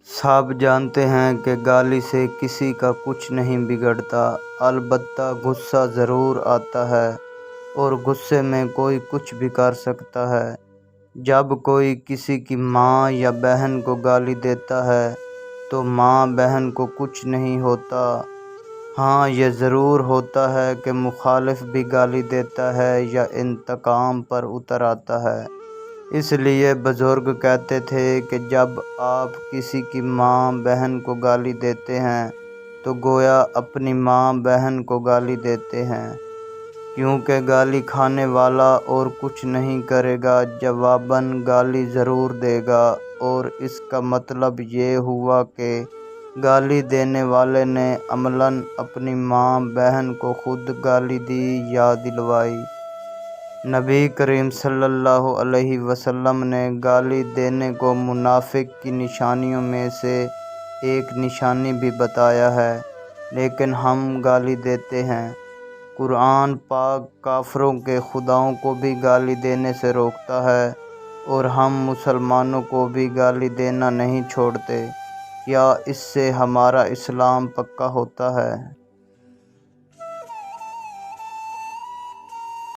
سب جانتے ہیں کہ گالی سے کسی کا کچھ نہیں بگڑتا، البتہ غصہ ضرور آتا ہے اور غصے میں کوئی کچھ بھی کر سکتا ہے۔ جب کوئی کسی کی ماں یا بہن کو گالی دیتا ہے تو ماں بہن کو کچھ نہیں ہوتا۔ ہاں، یہ ضرور ہوتا ہے کہ مخالف بھی گالی دیتا ہے یا انتقام پر اتر آتا ہے۔ اس لیے بزرگ کہتے تھے کہ جب آپ کسی کی ماں بہن کو گالی دیتے ہیں تو گویا اپنی ماں بہن کو گالی دیتے ہیں، کیونکہ گالی کھانے والا اور کچھ نہیں کرے گا، جواباً گالی ضرور دے گا، اور اس کا مطلب یہ ہوا کہ گالی دینے والے نے عملاً اپنی ماں بہن کو خود گالی دی یا دلوائی۔ نبی کریم صلی اللہ علیہ وسلم نے گالی دینے کو منافق کی نشانیوں میں سے ایک نشانی بھی بتایا ہے، لیکن ہم گالی دیتے ہیں۔ قرآن پاک کافروں کے خداؤں کو بھی گالی دینے سے روکتا ہے اور ہم مسلمانوں کو بھی گالی دینا نہیں چھوڑتے۔ کیا اس سے ہمارا اسلام پکا ہوتا ہے؟